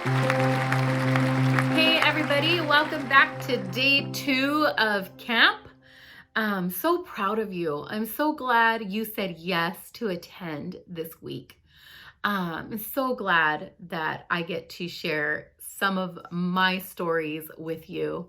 Hey everybody, welcome back to day 2 of camp. I'm so proud of you. I'm so glad you said yes to attend this week. I'm so glad that I get to share some of my stories with you.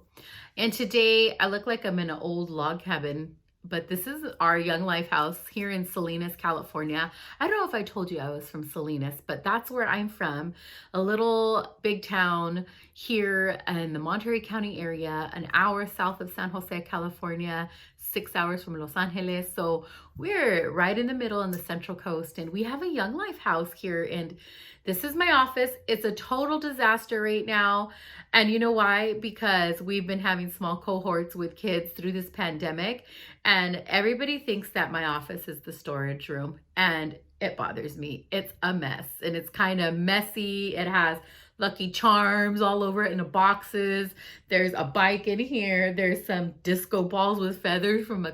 And today I look like I'm in an old log cabin, but this is our Young Life house here in Salinas, California. I don't know if I told you I was from Salinas, but that's where I'm from. A little big town here in the Monterey County area, an hour south of San Jose, California, 6 hours from Los Angeles. So we're right in the middle on the Central Coast, and we have a Young Life house here. And this is my office. It's a total disaster right now. And you know why? Because we've been having small cohorts with kids through this pandemic, and everybody thinks that my office is the storage room, and it bothers me. It's a mess, and it's kind of messy. It has Lucky Charms all over it in the boxes. There's a bike in here. There's some disco balls with feathers from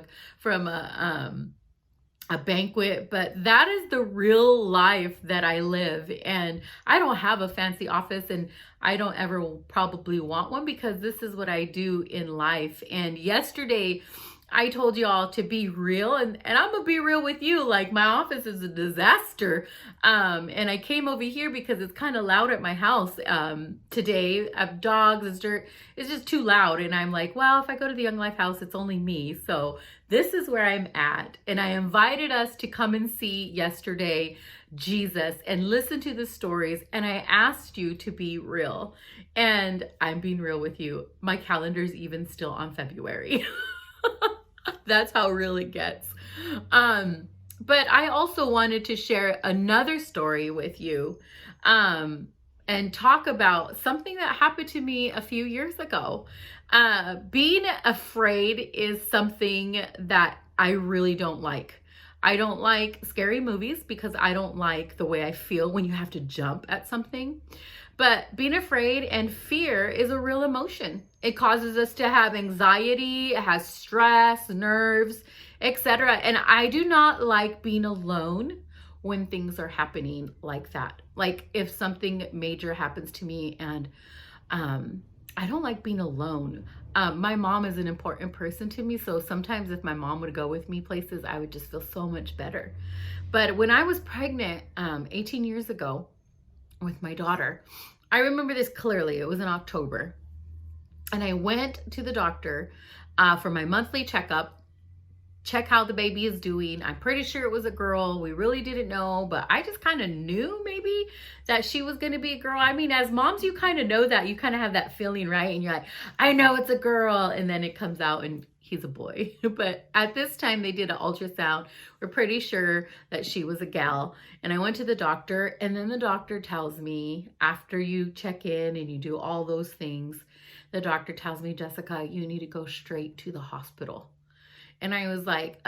a banquet, but that is the real life that I live. And I don't have a fancy office, and I don't ever probably want one, because this is what I do in life. And yesterday I told y'all to be real, and I'm gonna be real with you. Like, my office is a disaster. And I came over here because it's kind of loud at my house today. I have dogs, it's dirt, it's just too loud. And I'm like, well, if I go to the Young Life house, it's only me. So this is where I'm at. And I invited us to come and see yesterday Jesus and listen to the stories. And I asked you to be real. And I'm being real with you. My calendar's even still on February. That's how real it gets. But I also wanted to share another story with you, and talk about something that happened to me a few years ago. Being afraid is something that I really don't like. I don't like scary movies because I don't like the way I feel when you have to jump at something. But being afraid and fear is a real emotion. It causes us to have anxiety, it has stress, nerves, etc. And I do not like being alone when things are happening like that. Like, if something major happens to me, and I don't like being alone. My mom is an important person to me, so sometimes if my mom would go with me places, I would just feel so much better. But when I was pregnant 18 years ago with my daughter, I remember this clearly. It was in October, and I went to the doctor for my monthly checkup, check how the baby is doing. I'm pretty sure it was a girl. We really didn't know, but I just kind of knew maybe that she was going to be a girl. I mean, as moms, you kind of know that. You kind of have that feeling, right? And you're like, I know it's a girl. And then it comes out and he's a boy. But at this time, they did an ultrasound. We're pretty sure that she was a gal. And I went to the doctor, and then the doctor tells me, after you check in and you do all those things, the doctor tells me, Jessica, you need to go straight to the hospital. And I was like,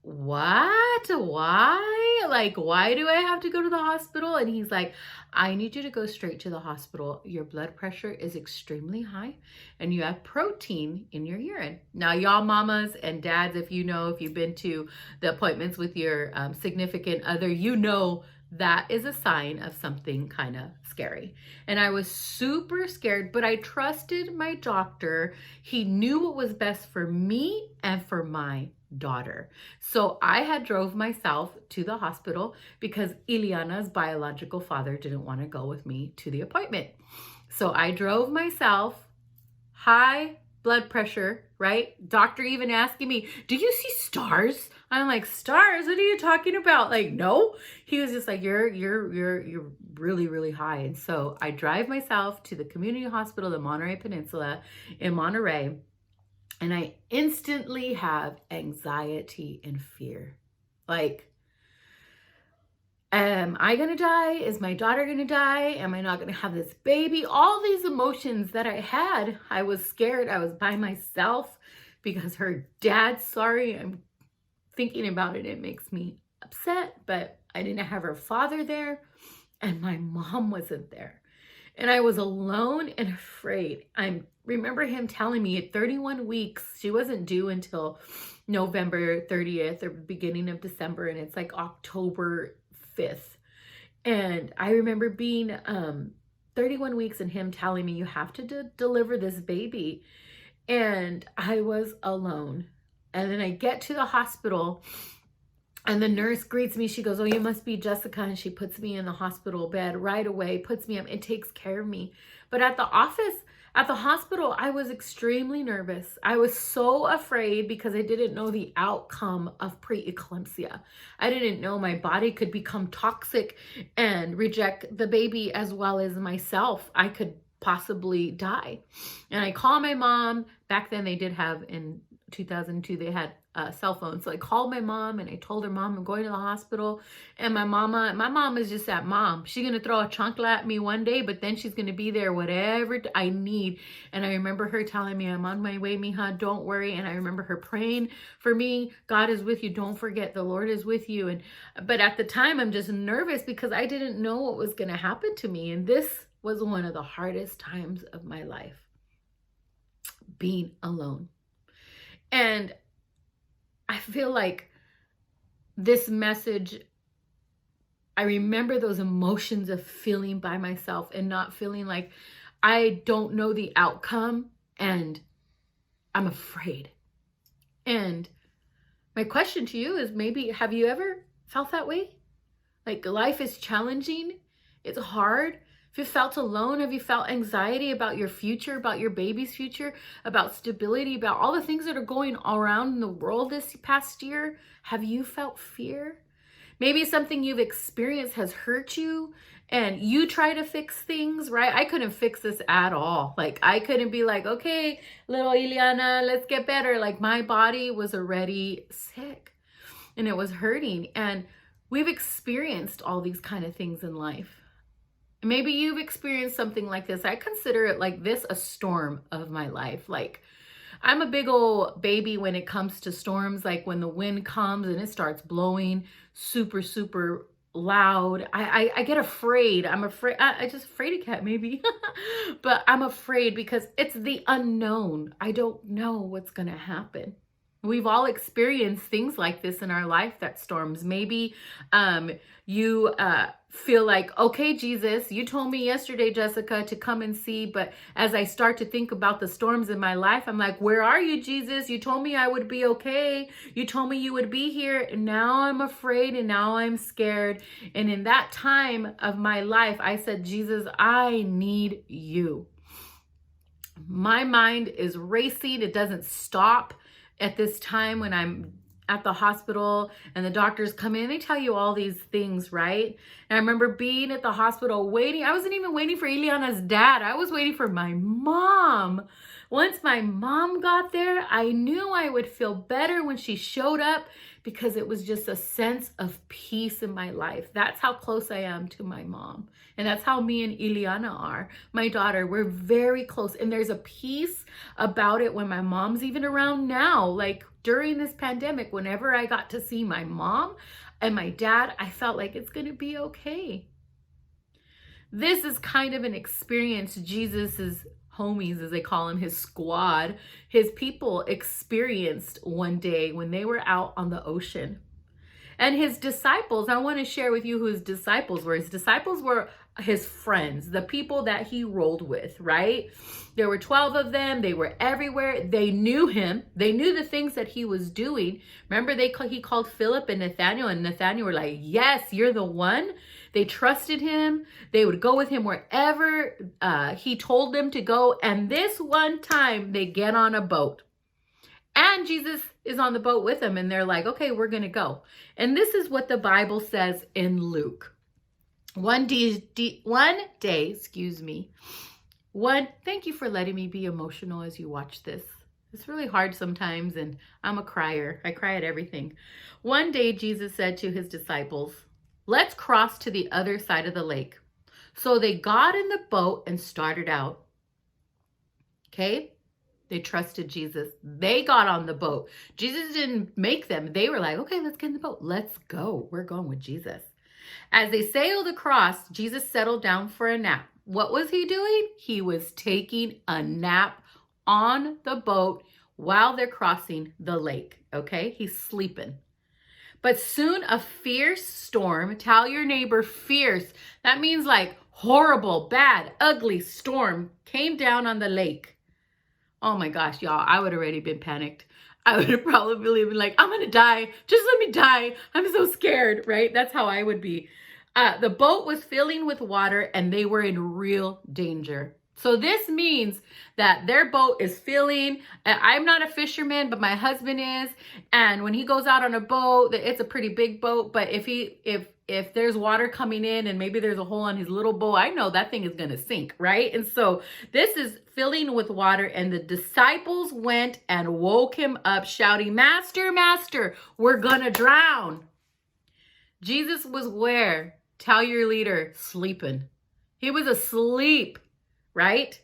what? Why? Like, why do I have to go to the hospital? And he's like, I need you to go straight to the hospital. Your blood pressure is extremely high, and you have protein in your urine. Now, y'all mamas and dads, if you've been to the appointments with your significant other, you know that is a sign of something kind of scary. And I was super scared, but I trusted my doctor. He knew what was best for me and for my daughter. So I had drove myself to the hospital because Ileana's biological father didn't want to go with me to the appointment. So I drove myself, high blood pressure, right? Doctor even asking me, do you see stars? I'm like, stars? What are you talking about? Like, no. He was just like, you're really, really high. And so I drive myself to the community hospital, the Monterey Peninsula in Monterey, and I instantly have anxiety and fear. Like, am I gonna die? Is my daughter gonna die? Am I not gonna have this baby? All these emotions that I had. I was scared. I was by myself because her dad's sorry. I'm thinking about it. It makes me upset, but I didn't have her father there, and my mom wasn't there. And I was alone and afraid. I remember him telling me at 31 weeks, she wasn't due until November 30th or beginning of December, and it's like October 5th. And I remember being 31 weeks and him telling me, you have to deliver this baby. And I was alone. And then I get to the hospital and the nurse greets me. She goes, oh, you must be Jessica. And she puts me in the hospital bed right away, puts me up and takes care of me. But at the hospital, I was extremely nervous. I was so afraid because I didn't know the outcome of preeclampsia. I didn't know my body could become toxic and reject the baby as well as myself. I could possibly die. And I call my mom. Back then they did have, in 2002, they had cell phones. So I called my mom and I told her, Mom, I'm going to the hospital. And my mom is just that mom. She's going to throw a chancla at me one day, but then she's going to be there, whatever I need. And I remember her telling me, I'm on my way, mija, don't worry. And I remember her praying for me. God is with you. Don't forget, the Lord is with you. But at the time, I'm just nervous because I didn't know what was going to happen to me. And this was one of the hardest times of my life, being alone. And I feel like this message, I remember those emotions of feeling by myself and not feeling like I don't know the outcome and I'm afraid. And my question to you is, maybe, have you ever felt that way? Like life is challenging, it's hard. Have you felt alone? Have you felt anxiety about your future, about your baby's future, about stability, about all the things that are going around in the world this past year? Have you felt fear? Maybe something you've experienced has hurt you and you try to fix things, right? I couldn't fix this at all. Like I couldn't be like, okay, little Ileana, let's get better. Like my body was already sick and it was hurting. And we've experienced all these kind of things in life. Maybe you've experienced something like this. I consider it like this, a storm of my life. Like I'm a big old baby when it comes to storms. Like when the wind comes and it starts blowing super, super loud, I get afraid. I'm afraid. I just afraid of cat maybe, but I'm afraid because it's the unknown. I don't know what's going to happen. We've all experienced things like this in our life, that storms. Maybe you feel like, okay, Jesus, you told me yesterday, Jessica, to come and see. But as I start to think about the storms in my life, I'm like, where are you, Jesus? You told me I would be okay. You told me you would be here. And now I'm afraid and now I'm scared. And in that time of my life, I said, Jesus, I need you. My mind is racing. It doesn't stop. At this time when I'm at the hospital and the doctors come in, they tell you all these things, right? And I remember being at the hospital waiting. I wasn't even waiting for Ileana's dad. I was waiting for my mom. Once my mom got there, I knew I would feel better when she showed up because it was just a sense of peace in my life. That's how close I am to my mom. And that's how me and Ileana are. My daughter, we're very close. And there's a peace about it when my mom's even around now. Like during this pandemic, whenever I got to see my mom and my dad, I felt like it's going to be okay. This is kind of an experience Jesus's homies, as they call him, his squad, his people experienced one day when they were out on the ocean. And his disciples, I want to share with you who his disciples were. His disciples were his friends, the people that he rolled with, right? There were 12 of them. They were everywhere. They knew him. They knew the things that he was doing. Remember, he called Philip and Nathaniel were like, yes, you're the one. They trusted him. They would go with him wherever he told them to go. And this one time they get on a boat. And Jesus is on the boat with them. And they're like, okay, we're going to go. And this is what the Bible says in Luke. Thank you for letting me be emotional as you watch this. It's really hard sometimes, and I'm a crier. I cry at everything. One day, Jesus said to his disciples, let's cross to the other side of the lake. So they got in the boat and started out. Okay? They trusted Jesus. They got on the boat. Jesus didn't make them. They were like, okay, let's get in the boat. Let's go. We're going with Jesus. As they sailed across, Jesus settled down for a nap. What was he doing? He was taking a nap on the boat while they're crossing the lake. Okay? He's sleeping. But soon a fierce storm, tell your neighbor fierce. That means like horrible, bad, ugly storm came down on the lake. Oh my gosh, y'all, I would have already been panicked. I would have probably been like, I'm gonna die. Just let me die. I'm so scared, right? That's how I would be. The boat was filling with water and they were in real danger. So this means that their boat is filling. I'm not a fisherman, but my husband is. And when he goes out on a boat, it's a pretty big boat. But if there's water coming in and maybe there's a hole on his little boat, I know that thing is going to sink, right? And so this is filling with water, and the disciples went and woke him up shouting, Master, Master, we're going to drown. Jesus was where? Tell your leader, sleeping. He was asleep, right?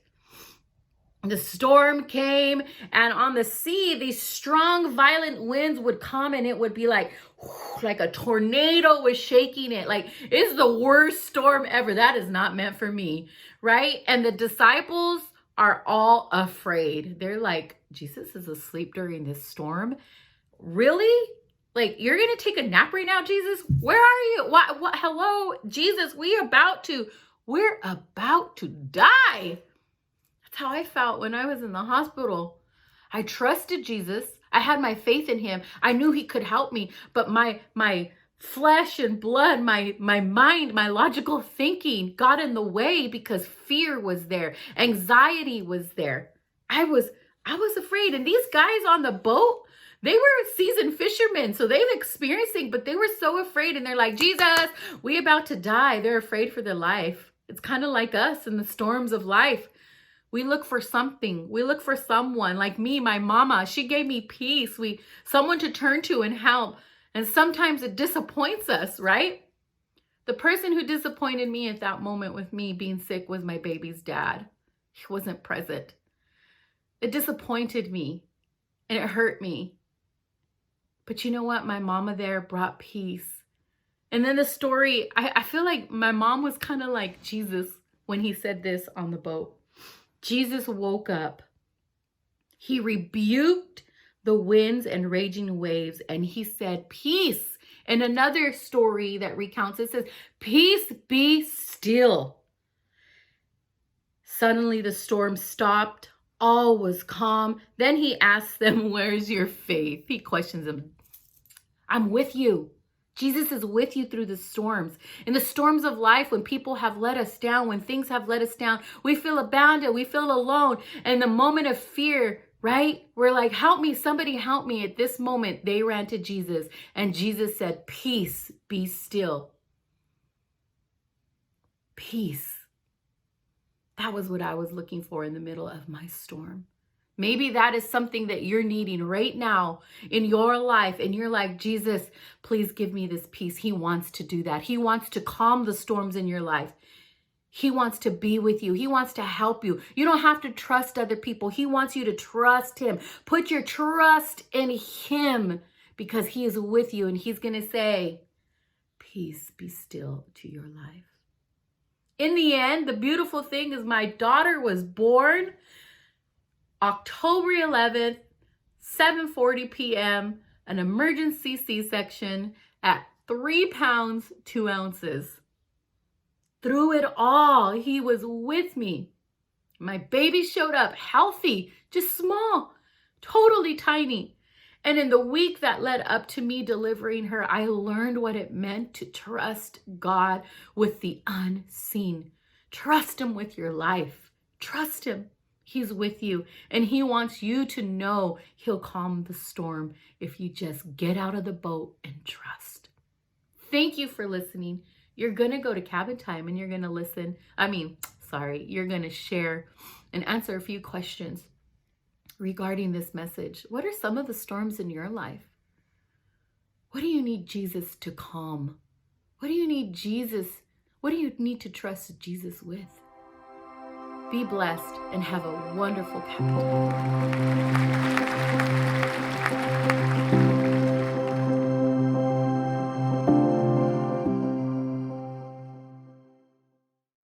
The storm came, and on the sea, these strong, violent winds would come, and it would be like a tornado was shaking it. Like, it's the worst storm ever. That is not meant for me, right? And the disciples are all afraid. They're like, Jesus is asleep during this storm? Really? Like, you're going to take a nap right now, Jesus? Where are you? What? Hello, Jesus, we're about to die. That's how I felt when I was in the hospital. I trusted Jesus. I had my faith in him. I knew he could help me, but my flesh and blood, my mind, my logical thinking got in the way because fear was there. Anxiety was there. I was afraid. And these guys on the boat, they were seasoned fishermen, so they've experienced things, but they were so afraid. And they're like, Jesus, we about to die. They're afraid for their life. It's kind of like us in the storms of life. We look for something. We look for someone like me, my mama. She gave me peace. Someone to turn to and help. And sometimes it disappoints us, right? The person who disappointed me at that moment with me being sick was my baby's dad. He wasn't present. It disappointed me and it hurt me. But you know what? My mama there brought peace. And then the story, I feel like my mom was kind of like Jesus when he said this on the boat. Jesus woke up. He rebuked the winds and raging waves, and he said, peace. And another story that recounts it says, peace, be still. Suddenly the storm stopped. All was calm. Then he asks them, where's your faith? He questions them. I'm with you. Jesus is with you through the storms. In the storms of life, when people have let us down, when things have let us down, we feel abandoned, we feel alone. And in the moment of fear, right? We're like, help me, somebody help me. At this moment, they ran to Jesus, and Jesus said, peace, be still. Peace. That was what I was looking for in the middle of my storm. Maybe that is something that you're needing right now in your life. And you're like, Jesus, please give me this peace. He wants to do that. He wants to calm the storms in your life. He wants to be with you. He wants to help you. You don't have to trust other people. He wants you to trust him. Put your trust in him because he is with you. And he's going to say, peace, be still to your life. In the end, the beautiful thing is my daughter was born October 11th, 7:40 p.m., an emergency C-section at 3 pounds, 2 ounces. Through it all, he was with me. My baby showed up healthy, just small, totally tiny. And in the week that led up to me delivering her, I learned what it meant to trust God with the unseen. Trust him with your life. Trust him. He's with you, and he wants you to know he'll calm the storm if you just get out of the boat and trust. Thank you for listening. You're going to go to cabin time and you're going to listen. You're going to share and answer a few questions regarding this message. What are some of the storms in your life? What do you need Jesus to calm? What do you need to trust Jesus with? Be blessed and have a wonderful cabin time.